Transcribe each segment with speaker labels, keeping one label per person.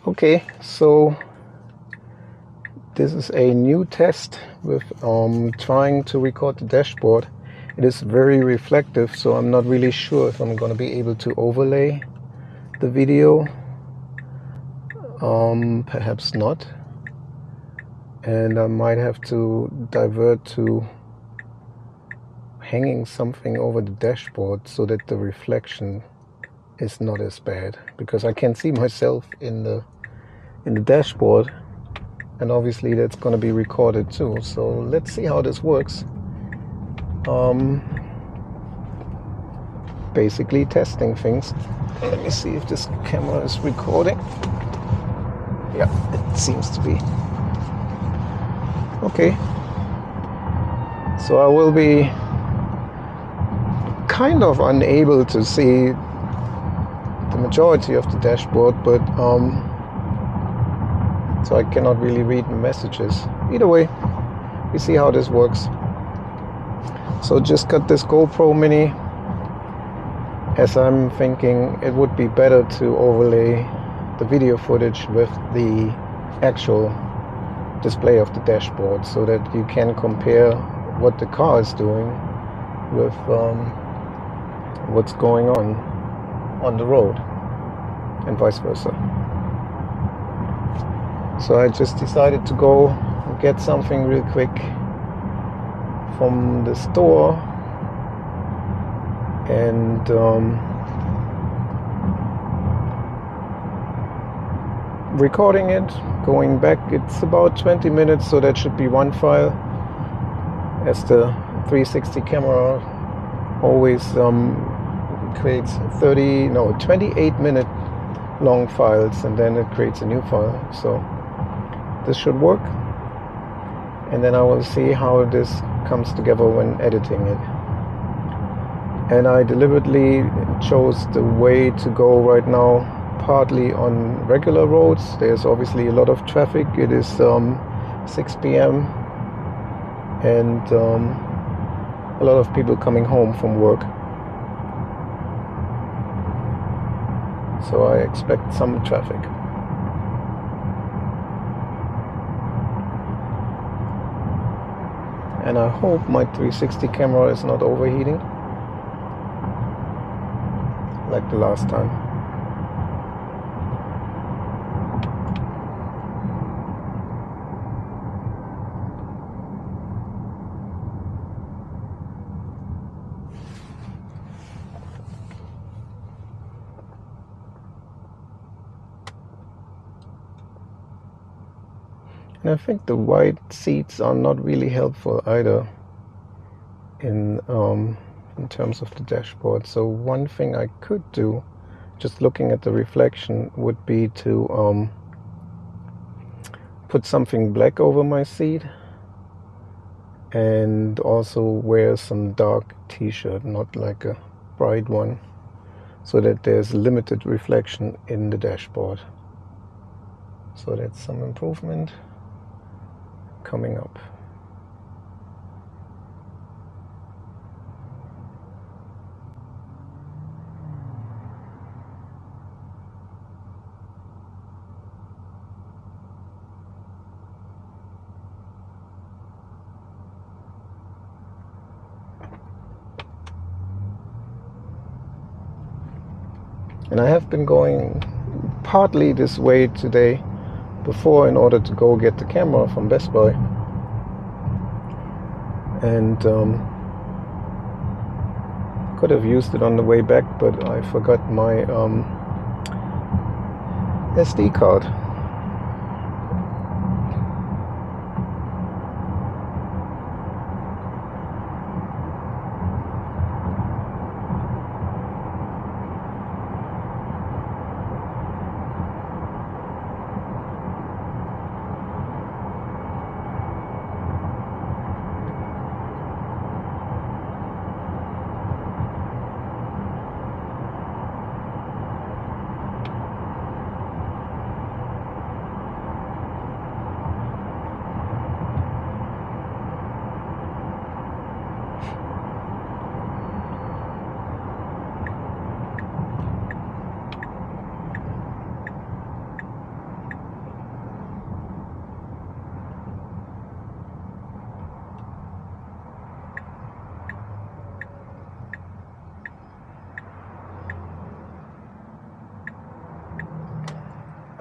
Speaker 1: Okay, so this is a new test with trying to record the dashboard. It is very reflective, so I'm not really sure if I'm going to be able to overlay the video. Perhaps not. And I might have to divert to hanging something over the dashboard so that the reflection is not as bad, because I can see myself in the dashboard, and obviously that's going to be recorded too. So let's see how this works. Basically testing things. Let me see if this camera is recording. Yeah, it seems to be. Okay, so I will be kind of unable to see the majority of the dashboard, but so I cannot really read the messages. Either way, we see how this works. So just got this GoPro Mini, as I'm thinking it would be better to overlay the video footage with the actual display of the dashboard, so that you can compare what the car is doing with what's going on the road, and vice versa. So I just decided to go and get something real quick from the store, and recording it, going back. It's about 20 minutes, so that should be one file, as the 360 camera always creates 28-minute long files, and then it creates a new file. So this should work, and then I will see how this comes together when editing it. And I deliberately chose the way to go right now, partly on regular roads. There's obviously a lot of traffic. It is 6 p.m. and a lot of people coming home from work. So I expect some traffic. And I hope my 360 camera is not overheating like the last time. And I think the wide seats are not really helpful either in terms of the dashboard. So one thing I could do, just looking at the reflection, would be to put something black over my seat, and also wear some dark t-shirt, not like a bright one, so that there's limited reflection in the dashboard. So that's some improvement coming up. And I have been going partly this way today before in order to go get the camera from Best Buy, and could have used it on the way back, but I forgot my SD card.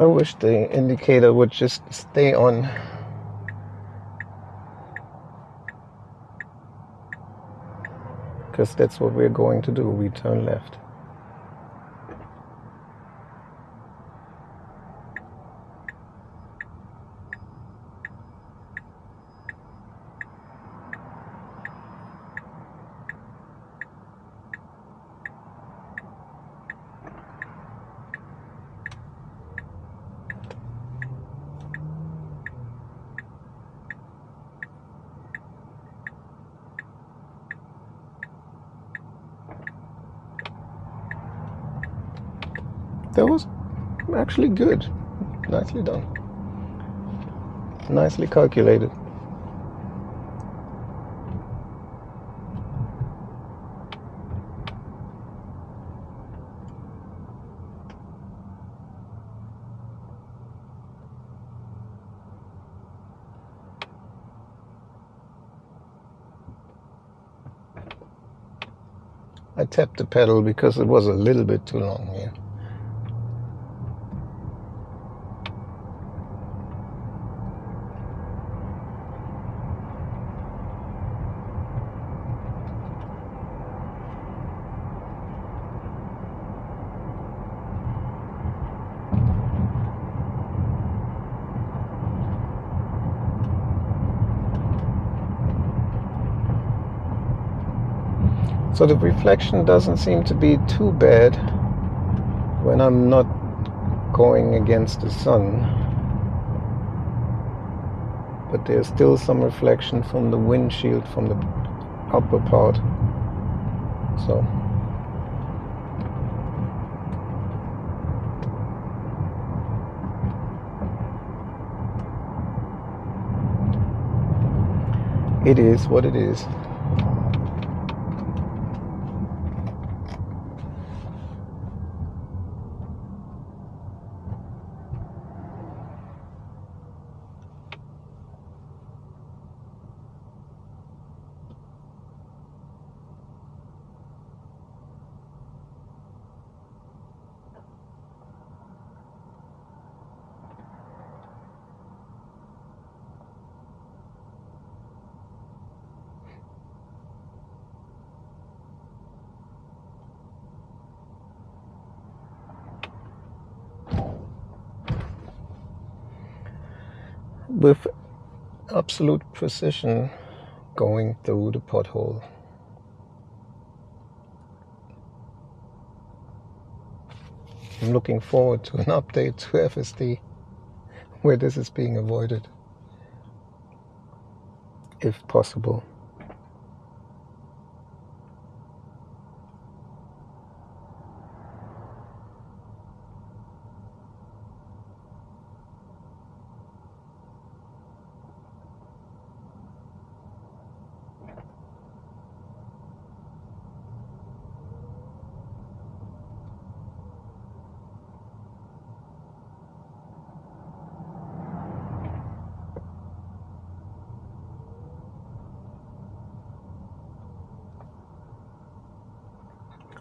Speaker 1: I wish the indicator would just stay on. Because that's what we're going to do. We turn left. That was actually good. Nicely done. Nicely calculated. I tapped the pedal because it was a little bit too long here. So the reflection doesn't seem to be too bad when I'm not going against the sun. But there's still some reflection from the windshield from the upper part. So it is what it is. With absolute precision going through the pothole. I'm looking forward to an update to FSD where this is being avoided, if possible.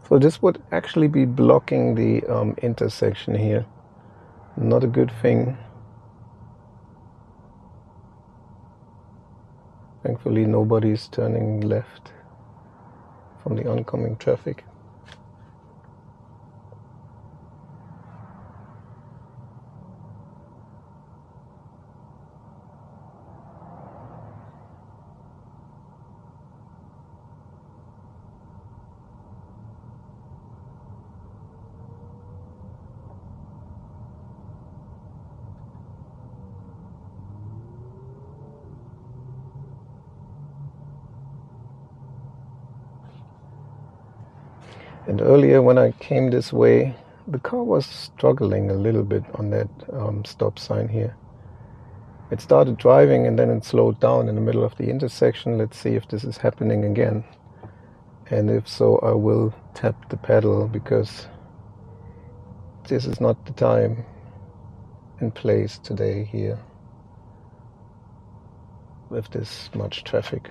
Speaker 1: So this would actually be blocking the intersection here. Not a good thing. Thankfully nobody's turning left from the oncoming traffic. And earlier when I came this way, the car was struggling a little bit on that stop sign here. It started driving and then it slowed down in the middle of the intersection. Let's see if this is happening again. And if so, I will tap the pedal because this is not the time and place today here with this much traffic.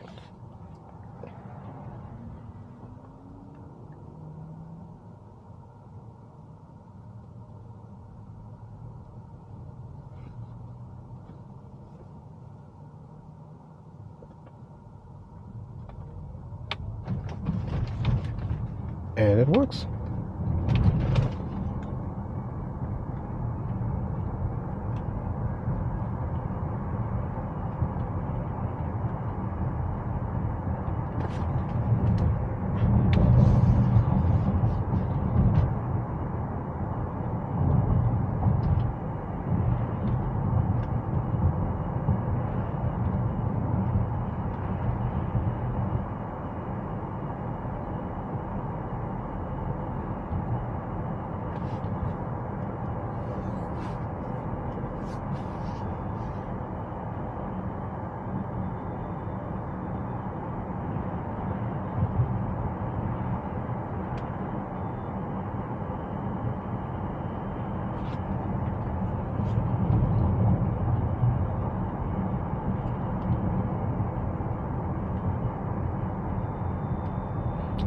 Speaker 1: and it works.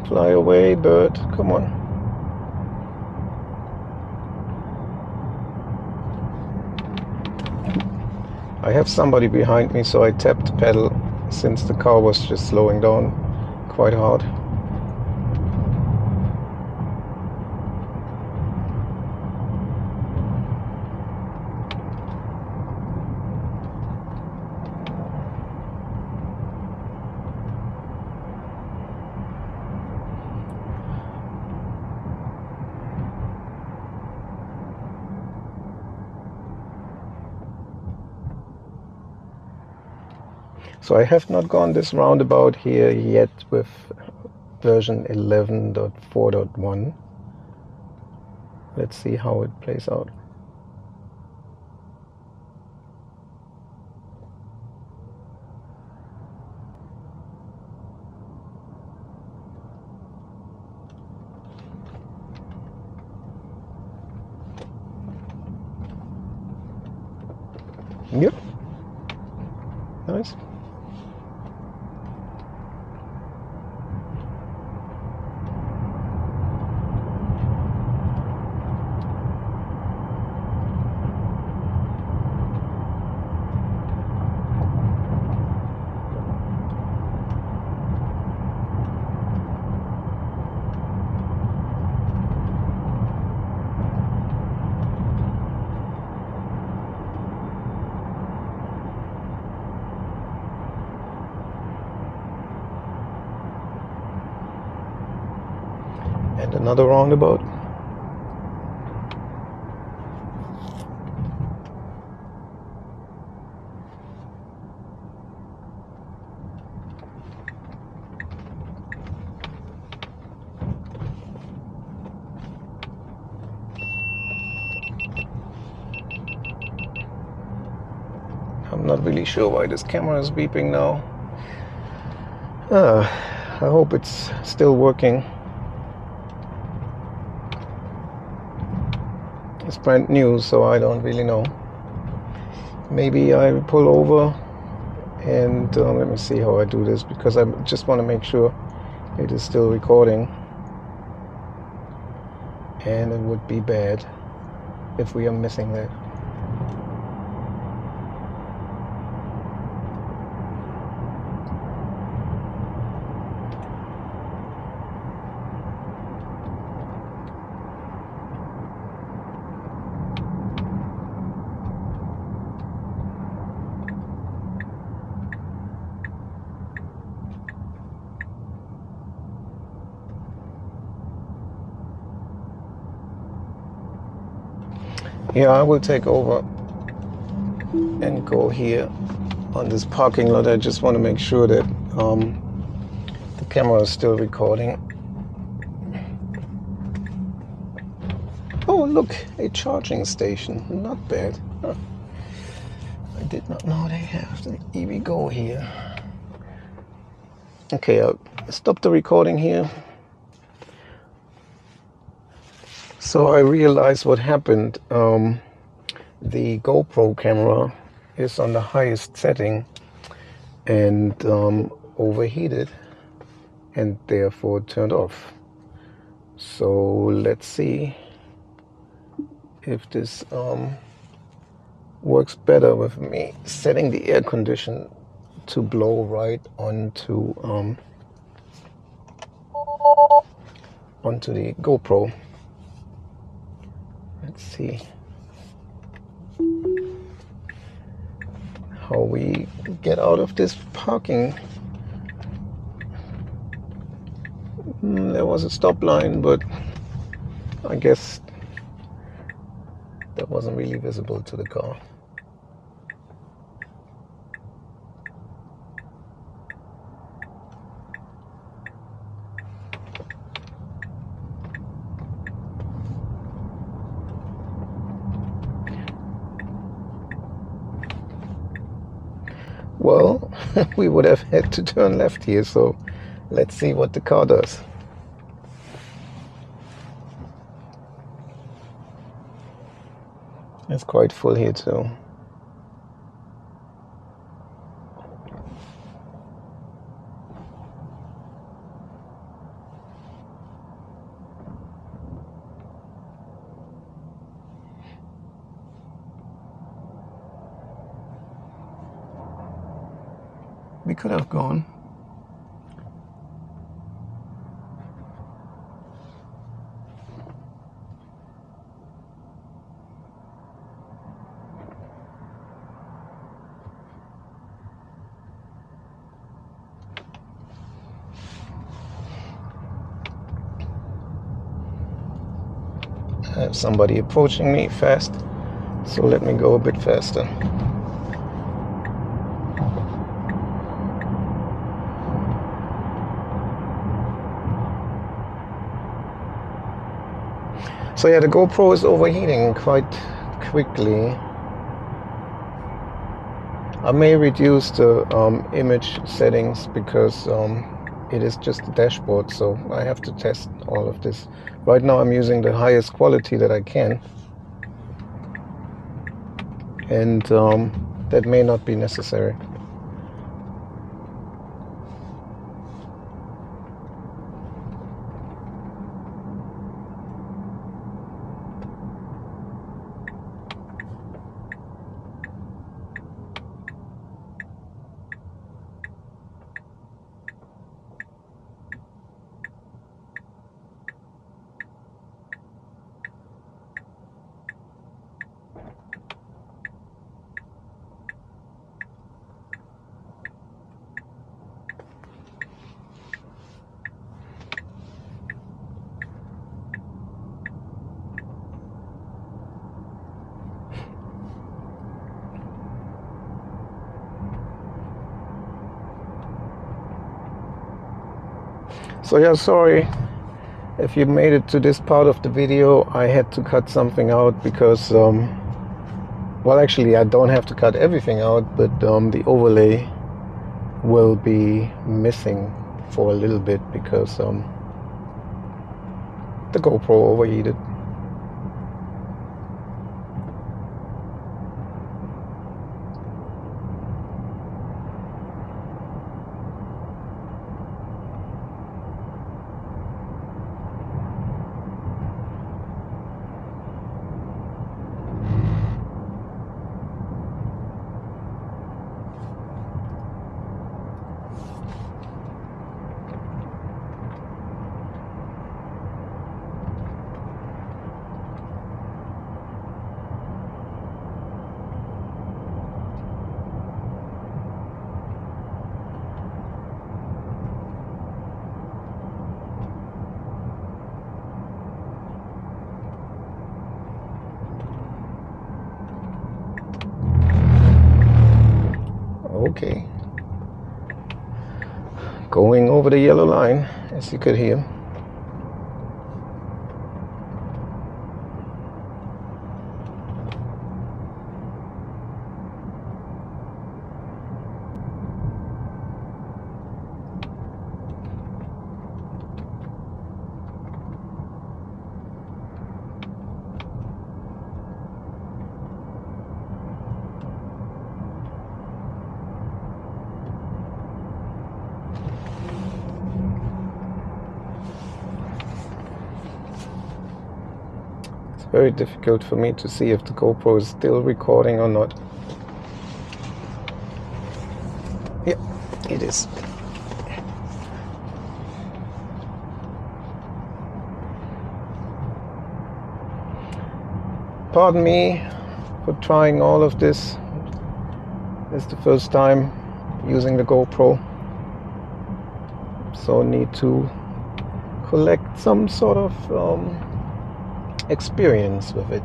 Speaker 1: Fly away, bird, come on. I have somebody behind me, so I tapped the pedal since the car was just slowing down quite hard. So I have not gone this roundabout here yet with version 11.4.1. Let's see how it plays out. Yep. Nice. And another roundabout. I'm not really sure why this camera is beeping now. I hope it's still working. It's brand new, so I don't really know. Maybe I pull over and let me see how I do this, because I just want to make sure it is still recording, and it would be bad if we are missing that. Yeah, I will take over and go here on this parking lot. I just want to make sure that the camera is still recording. Oh, look, a charging station. Not bad. Huh. I did not know they have the EV Go here. Okay, I'll stop the recording here. So I realized what happened. The GoPro camera is on the highest setting and overheated and therefore turned off. So let's see if this works better with me setting the air condition to blow right onto onto the GoPro. Let's see how we get out of this parking. There was a stop line, but I guess that wasn't really visible to the car. Well, we would have had to turn left here, so let's see what the car does. It's quite full here too. We could have gone. I have somebody approaching me fast, so let me go a bit faster. So yeah, the GoPro is overheating quite quickly. I may reduce the image settings because it is just the dashboard, so I have to test all of this. Right now I'm using the highest quality that I can, and that may not be necessary. So yeah, sorry if you made it to this part of the video. I had to cut something out because, well, actually I don't have to cut everything out, but the overlay will be missing for a little bit because the GoPro overheated. Okay, going over the yellow line, as you could hear. Very difficult for me to see if the GoPro is still recording or not. Yeah, it is. pardon me for trying all of this. It's the first time using the GoPro, so need to collect some sort of experience with it.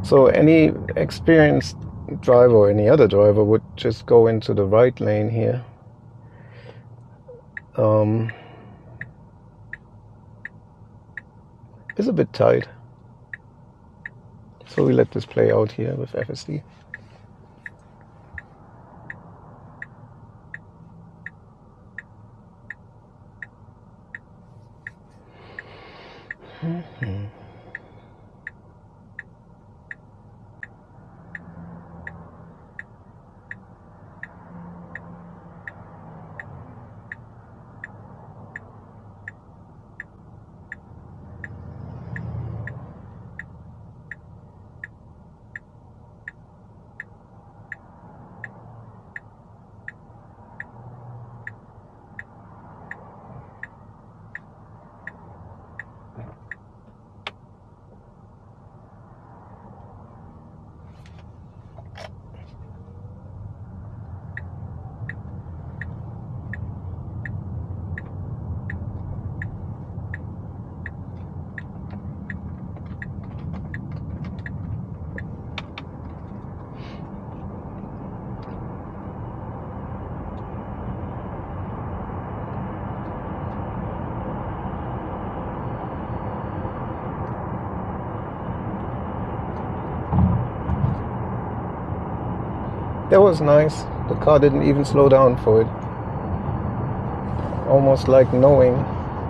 Speaker 1: So any experienced driver or any other driver would just go into the right lane here. It's a bit tight, so we let this play out here with FSD. That was nice. The car didn't even slow down for it. Almost like knowing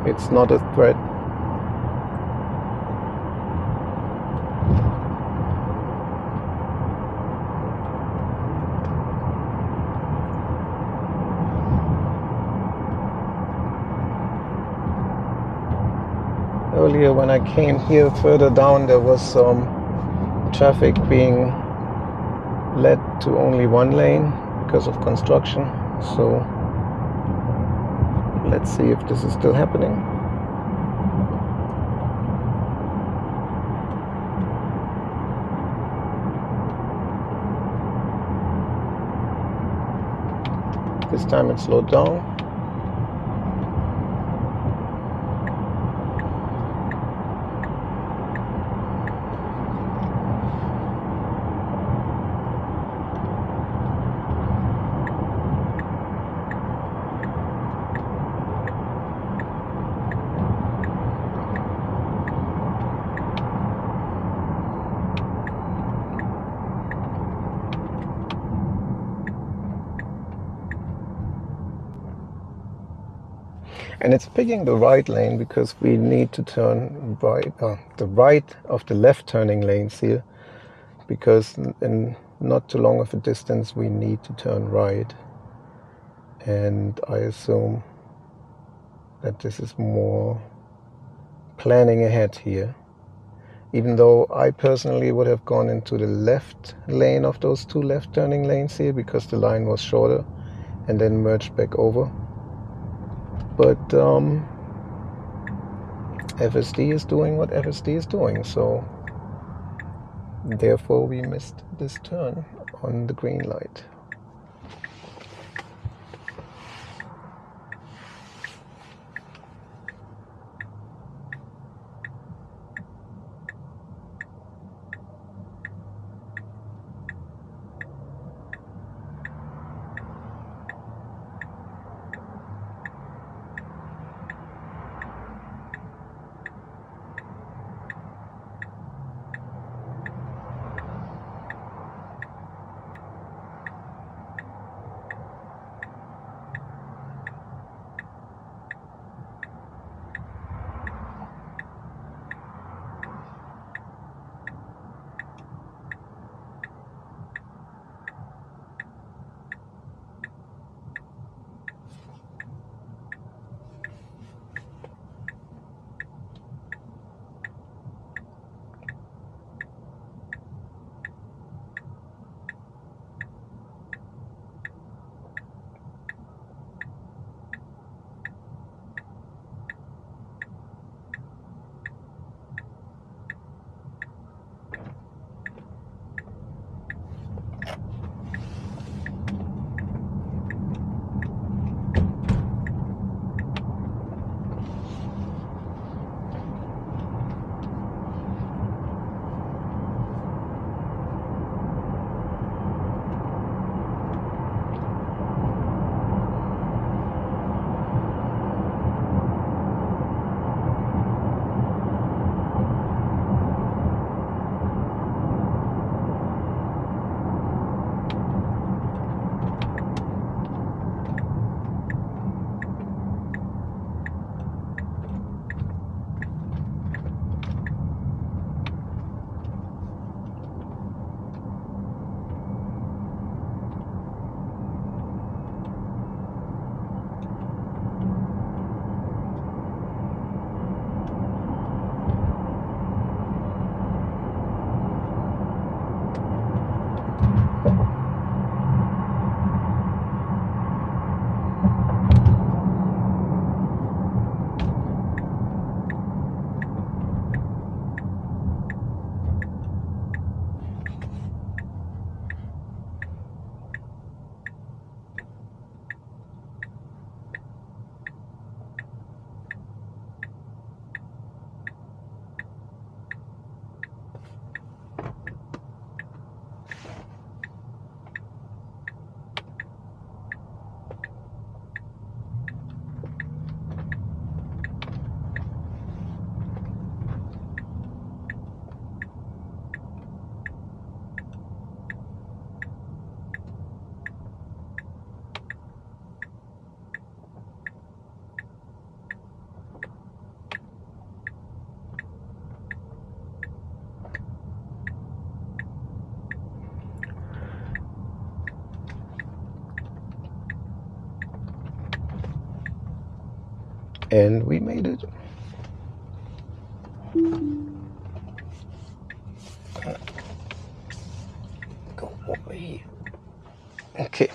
Speaker 1: it's not a threat. Earlier when I came here further down, there was some traffic being led to only one lane because of construction. So let's see if this is still happening. This time it slowed down. And it's picking the right lane because we need to turn right, the right of the left turning lanes here, because in not too long of a distance we need to turn right. And I assume that this is more planning ahead here, even though I personally would have gone into the left lane of those two left turning lanes here because the line was shorter, and then merged back over. But FSD is doing what FSD is doing, so therefore we missed this turn. on the green light. And we made it. Go over here. Okay.